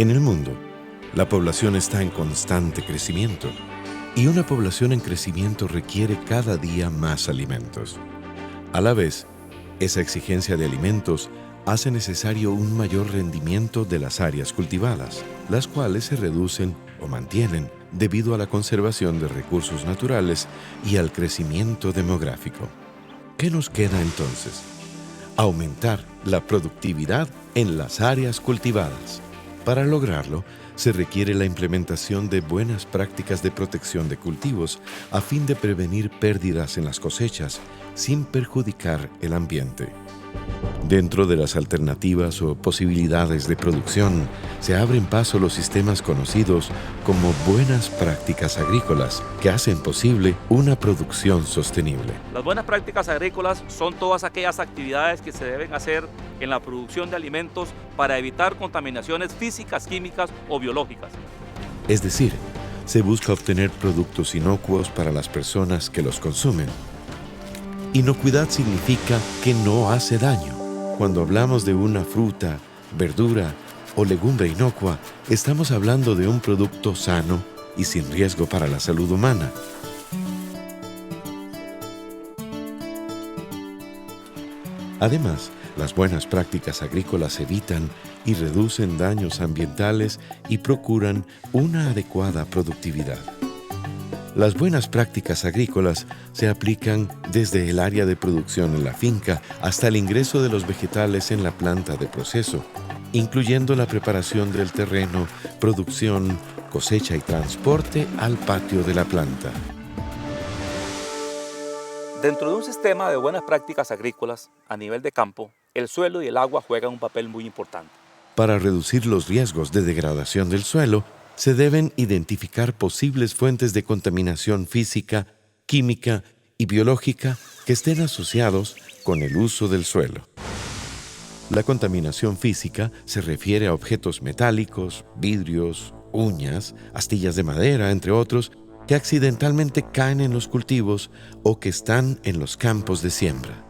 En el mundo, la población está en constante crecimiento y una población en crecimiento requiere cada día más alimentos. A la vez, esa exigencia de alimentos hace necesario un mayor rendimiento de las áreas cultivadas, las cuales se reducen o mantienen debido a la conservación de recursos naturales y al crecimiento demográfico. ¿Qué nos queda entonces? Aumentar la productividad en las áreas cultivadas. Para lograrlo, se requiere la implementación de buenas prácticas de protección de cultivos a fin de prevenir pérdidas en las cosechas sin perjudicar el ambiente. Dentro de las alternativas o posibilidades de producción, se abren paso los sistemas conocidos como buenas prácticas agrícolas, que hacen posible una producción sostenible. Las buenas prácticas agrícolas son todas aquellas actividades que se deben hacer en la producción de alimentos para evitar contaminaciones físicas, químicas o biológicas. Es decir, se busca obtener productos inocuos para las personas que los consumen. Inocuidad significa que no hace daño. Cuando hablamos de una fruta, verdura o legumbre inocua, estamos hablando de un producto sano y sin riesgo para la salud humana. Además, las buenas prácticas agrícolas evitan y reducen daños ambientales y procuran una adecuada productividad. Las buenas prácticas agrícolas se aplican desde el área de producción en la finca hasta el ingreso de los vegetales en la planta de proceso, incluyendo la preparación del terreno, producción, cosecha y transporte al patio de la planta. Dentro de un sistema de buenas prácticas agrícolas a nivel de campo, el suelo y el agua juegan un papel muy importante. Para reducir los riesgos de degradación del suelo, se deben identificar posibles fuentes de contaminación física, química y biológica que estén asociados con el uso del suelo. La contaminación física se refiere a objetos metálicos, vidrios, uñas, astillas de madera, entre otros, que accidentalmente caen en los cultivos o que están en los campos de siembra.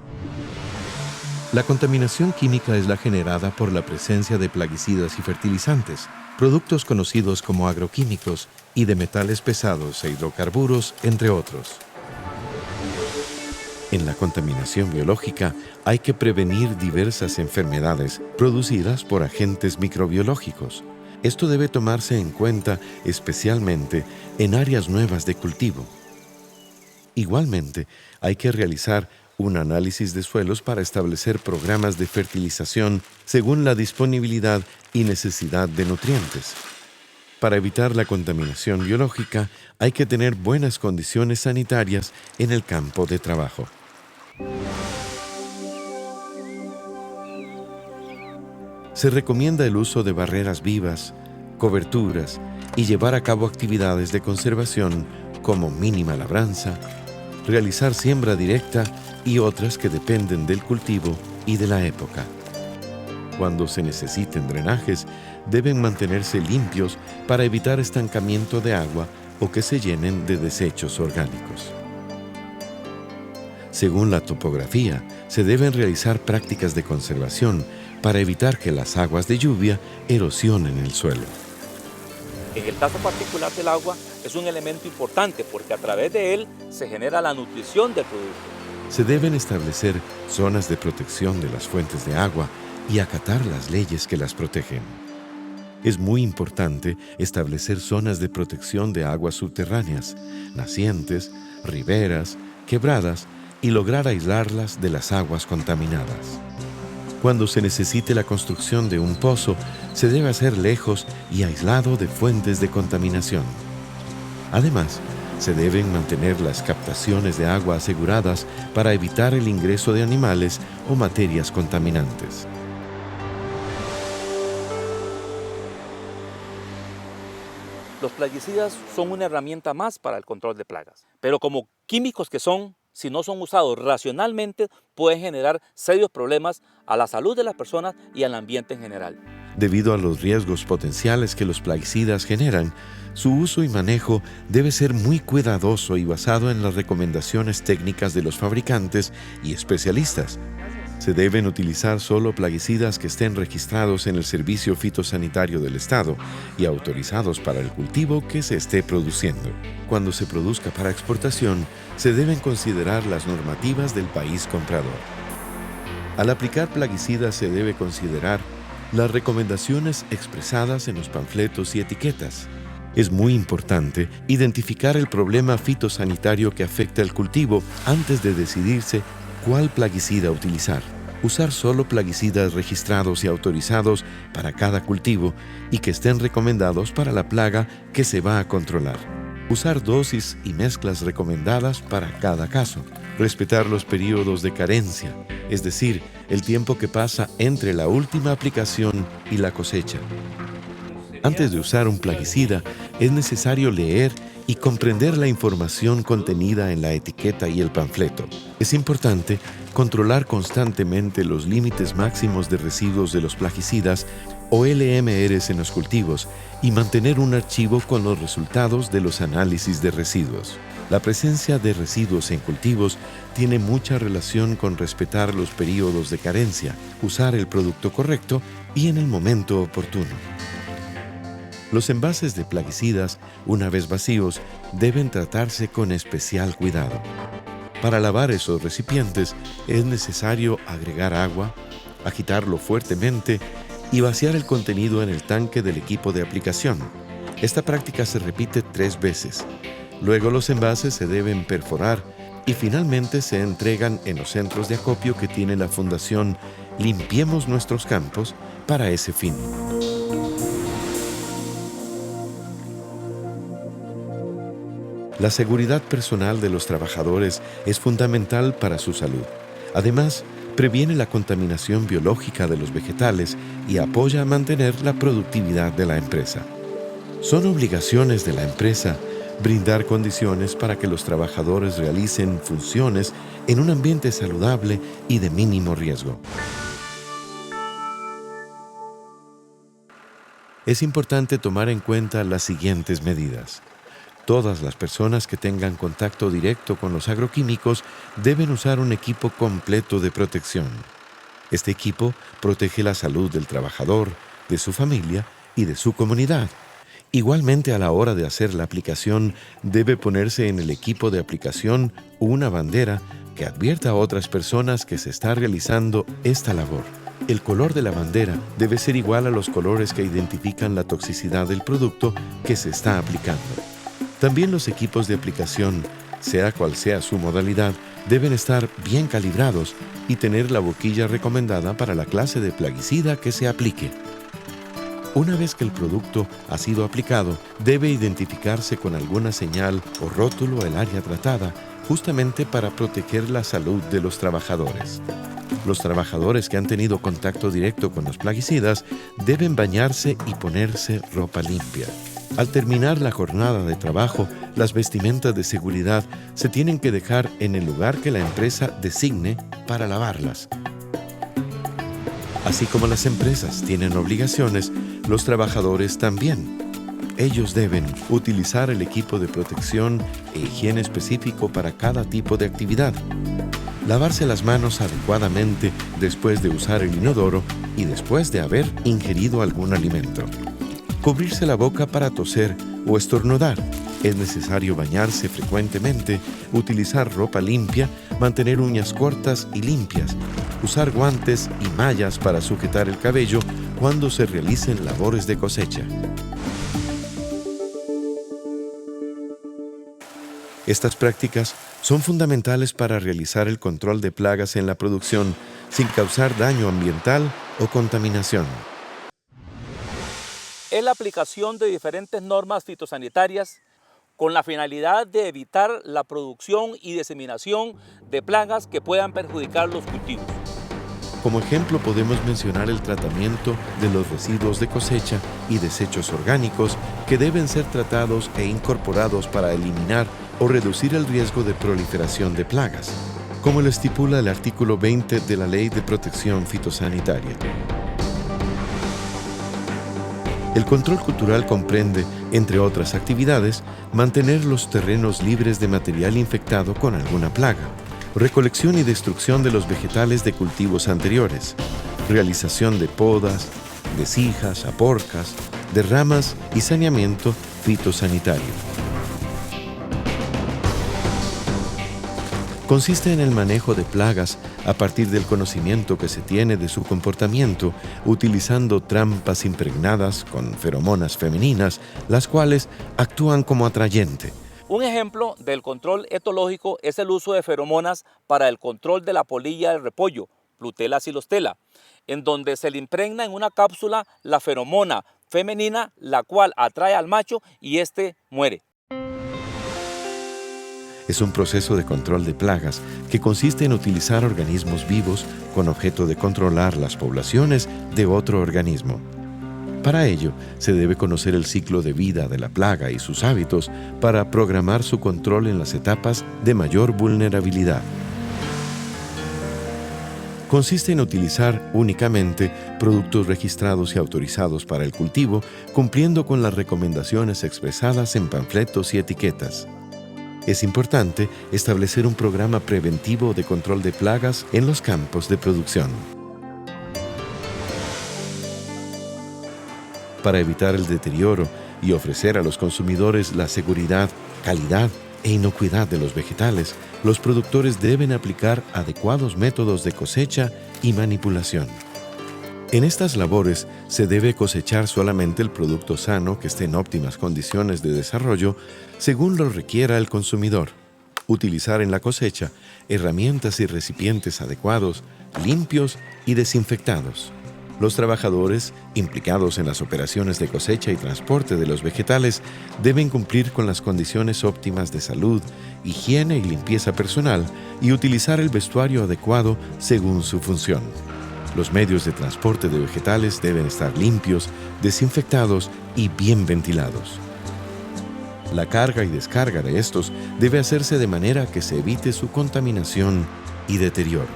La contaminación química es la generada por la presencia de plaguicidas y fertilizantes, productos conocidos como agroquímicos y de metales pesados e hidrocarburos, entre otros. En la contaminación biológica hay que prevenir diversas enfermedades producidas por agentes microbiológicos. Esto debe tomarse en cuenta especialmente en áreas nuevas de cultivo. Igualmente, hay que realizar un análisis de suelos para establecer programas de fertilización según la disponibilidad y necesidad de nutrientes. Para evitar la contaminación biológica, hay que tener buenas condiciones sanitarias en el campo de trabajo. Se recomienda el uso de barreras vivas, coberturas y llevar a cabo actividades de conservación como mínima labranza, realizar siembra directa y otras que dependen del cultivo y de la época. Cuando se necesiten drenajes, deben mantenerse limpios para evitar estancamiento de agua o que se llenen de desechos orgánicos. Según la topografía, se deben realizar prácticas de conservación para evitar que las aguas de lluvia erosionen el suelo. En el caso particular del agua, es un elemento importante porque a través de él se genera la nutrición del producto. Se deben establecer zonas de protección de las fuentes de agua y acatar las leyes que las protegen. Es muy importante establecer zonas de protección de aguas subterráneas, nacientes, riberas, quebradas y lograr aislarlas de las aguas contaminadas. Cuando se necesite la construcción de un pozo, se debe hacer lejos y aislado de fuentes de contaminación. Además, se deben mantener las captaciones de agua aseguradas para evitar el ingreso de animales o materias contaminantes. Los plaguicidas son una herramienta más para el control de plagas, pero como químicos que son, si no son usados racionalmente, pueden generar serios problemas a la salud de las personas y al ambiente en general. Debido a los riesgos potenciales que los plaguicidas generan, su uso y manejo debe ser muy cuidadoso y basado en las recomendaciones técnicas de los fabricantes y especialistas. Se deben utilizar solo plaguicidas que estén registrados en el Servicio Fitosanitario del Estado y autorizados para el cultivo que se esté produciendo. Cuando se produzca para exportación, se deben considerar las normativas del país comprador. Al aplicar plaguicidas se debe considerar las recomendaciones expresadas en los panfletos y etiquetas. Es muy importante identificar el problema fitosanitario que afecta el cultivo antes de decidirse cuál plaguicida utilizar. Usar solo plaguicidas registrados y autorizados para cada cultivo y que estén recomendados para la plaga que se va a controlar. Usar dosis y mezclas recomendadas para cada caso. Respetar los periodos de carencia, es decir, el tiempo que pasa entre la última aplicación y la cosecha. Antes de usar un plaguicida, es necesario leer y comprender la información contenida en la etiqueta y el panfleto. Es importante controlar constantemente los límites máximos de residuos de los plaguicidas o LMRs en los cultivos y mantener un archivo con los resultados de los análisis de residuos. La presencia de residuos en cultivos tiene mucha relación con respetar los periodos de carencia, usar el producto correcto y en el momento oportuno. Los envases de plaguicidas, una vez vacíos, deben tratarse con especial cuidado. Para lavar esos recipientes es necesario agregar agua, agitarlo fuertemente y vaciar el contenido en el tanque del equipo de aplicación. Esta práctica se repite 3 veces. Luego los envases se deben perforar y finalmente se entregan en los centros de acopio que tiene la Fundación Limpiemos Nuestros Campos para ese fin. La seguridad personal de los trabajadores es fundamental para su salud. Además, previene la contaminación biológica de los vegetales y apoya a mantener la productividad de la empresa. Son obligaciones de la empresa brindar condiciones para que los trabajadores realicen funciones en un ambiente saludable y de mínimo riesgo. Es importante tomar en cuenta las siguientes medidas. Todas las personas que tengan contacto directo con los agroquímicos deben usar un equipo completo de protección. Este equipo protege la salud del trabajador, de su familia y de su comunidad. Igualmente, a la hora de hacer la aplicación, debe ponerse en el equipo de aplicación una bandera que advierta a otras personas que se está realizando esta labor. El color de la bandera debe ser igual a los colores que identifican la toxicidad del producto que se está aplicando. También los equipos de aplicación, sea cual sea su modalidad, deben estar bien calibrados y tener la boquilla recomendada para la clase de plaguicida que se aplique. Una vez que el producto ha sido aplicado, debe identificarse con alguna señal o rótulo el área tratada, justamente para proteger la salud de los trabajadores. Los trabajadores que han tenido contacto directo con los plaguicidas deben bañarse y ponerse ropa limpia. Al terminar la jornada de trabajo, las vestimentas de seguridad se tienen que dejar en el lugar que la empresa designe para lavarlas. Así como las empresas tienen obligaciones, los trabajadores también. Ellos deben utilizar el equipo de protección e higiene específico para cada tipo de actividad. Lavarse las manos adecuadamente después de usar el inodoro y después de haber ingerido algún alimento. Cubrirse la boca para toser o estornudar. Es necesario bañarse frecuentemente, utilizar ropa limpia, mantener uñas cortas y limpias, usar guantes y mallas para sujetar el cabello cuando se realicen labores de cosecha. Estas prácticas son fundamentales para realizar el control de plagas en la producción sin causar daño ambiental o contaminación. Es la aplicación de diferentes normas fitosanitarias con la finalidad de evitar la producción y diseminación de plagas que puedan perjudicar los cultivos. Como ejemplo podemos mencionar el tratamiento de los residuos de cosecha y desechos orgánicos que deben ser tratados e incorporados para eliminar o reducir el riesgo de proliferación de plagas, como lo estipula el artículo 20 de la Ley de Protección Fitosanitaria. El control cultural comprende, entre otras actividades, mantener los terrenos libres de material infectado con alguna plaga, recolección y destrucción de los vegetales de cultivos anteriores, realización de podas, de sijas, aporcas, de ramas y saneamiento fitosanitario. Consiste en el manejo de plagas a partir del conocimiento que se tiene de su comportamiento, utilizando trampas impregnadas con feromonas femeninas, las cuales actúan como atrayente. Un ejemplo del control etológico es el uso de feromonas para el control de la polilla del repollo, Plutela silostela, en donde se le impregna en una cápsula la feromona femenina, la cual atrae al macho y éste muere. Es un proceso de control de plagas que consiste en utilizar organismos vivos con objeto de controlar las poblaciones de otro organismo. Para ello, se debe conocer el ciclo de vida de la plaga y sus hábitos para programar su control en las etapas de mayor vulnerabilidad. Consiste en utilizar únicamente productos registrados y autorizados para el cultivo, cumpliendo con las recomendaciones expresadas en panfletos y etiquetas. Es importante establecer un programa preventivo de control de plagas en los campos de producción. Para evitar el deterioro y ofrecer a los consumidores la seguridad, calidad e inocuidad de los vegetales, los productores deben aplicar adecuados métodos de cosecha y manipulación. En estas labores se debe cosechar solamente el producto sano que esté en óptimas condiciones de desarrollo según lo requiera el consumidor. Utilizar en la cosecha herramientas y recipientes adecuados, limpios y desinfectados. Los trabajadores implicados en las operaciones de cosecha y transporte de los vegetales deben cumplir con las condiciones óptimas de salud, higiene y limpieza personal y utilizar el vestuario adecuado según su función. Los medios de transporte de vegetales deben estar limpios, desinfectados y bien ventilados. La carga y descarga de estos debe hacerse de manera que se evite su contaminación y deterioro.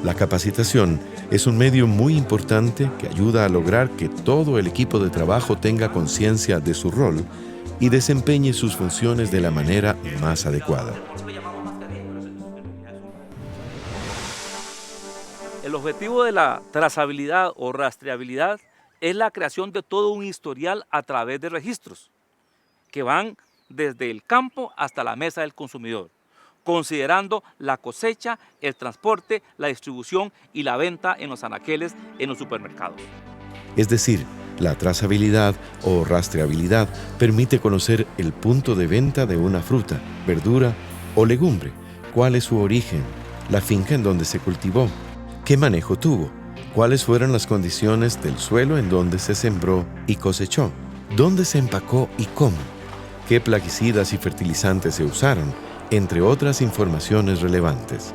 La capacitación es un medio muy importante que ayuda a lograr que todo el equipo de trabajo tenga conciencia de su rol y desempeñe sus funciones de la manera más adecuada. El objetivo de la trazabilidad o rastreabilidad es la creación de todo un historial a través de registros que van desde el campo hasta la mesa del consumidor, considerando la cosecha, el transporte, la distribución y la venta en los anaqueles en los supermercados. Es decir, la trazabilidad o rastreabilidad permite conocer el punto de venta de una fruta, verdura o legumbre, cuál es su origen, la finca en donde se cultivó, qué manejo tuvo, cuáles fueron las condiciones del suelo en donde se sembró y cosechó, dónde se empacó y cómo, qué plaguicidas y fertilizantes se usaron, entre otras informaciones relevantes.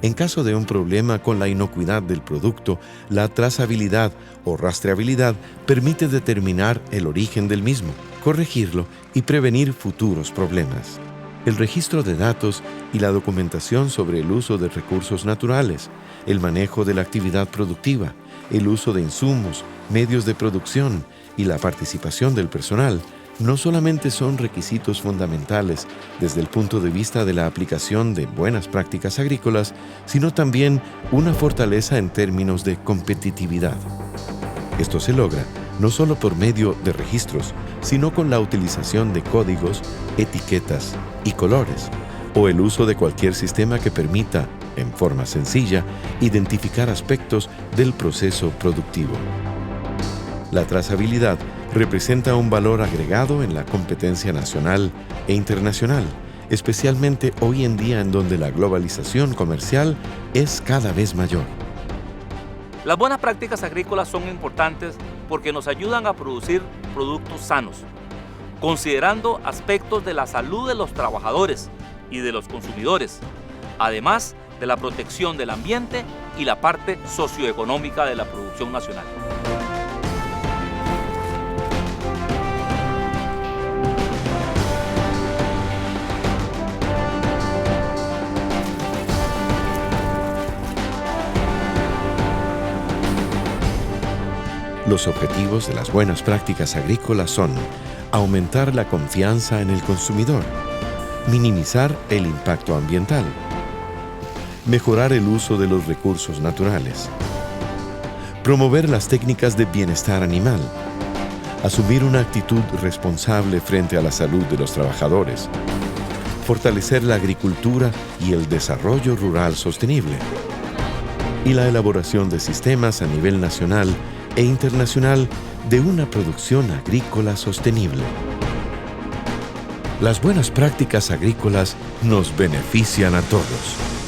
En caso de un problema con la inocuidad del producto, la trazabilidad o rastreabilidad permite determinar el origen del mismo, corregirlo y prevenir futuros problemas. El registro de datos y la documentación sobre el uso de recursos naturales, el manejo de la actividad productiva, el uso de insumos, medios de producción y la participación del personal no solamente son requisitos fundamentales desde el punto de vista de la aplicación de buenas prácticas agrícolas, sino también una fortaleza en términos de competitividad. Esto se logra no solo por medio de registros, sino con la utilización de códigos, etiquetas y colores, o el uso de cualquier sistema que permita, en forma sencilla, identificar aspectos del proceso productivo. La trazabilidad representa un valor agregado en la competencia nacional e internacional, especialmente hoy en día en donde la globalización comercial es cada vez mayor. Las buenas prácticas agrícolas son importantes porque nos ayudan a producir productos sanos, considerando aspectos de la salud de los trabajadores y de los consumidores, además de la protección del ambiente y la parte socioeconómica de la producción nacional. Los objetivos de las buenas prácticas agrícolas son aumentar la confianza en el consumidor, minimizar el impacto ambiental, mejorar el uso de los recursos naturales, promover las técnicas de bienestar animal, asumir una actitud responsable frente a la salud de los trabajadores, fortalecer la agricultura y el desarrollo rural sostenible, y la elaboración de sistemas a nivel nacional e internacional de una producción agrícola sostenible. Las buenas prácticas agrícolas nos benefician a todos.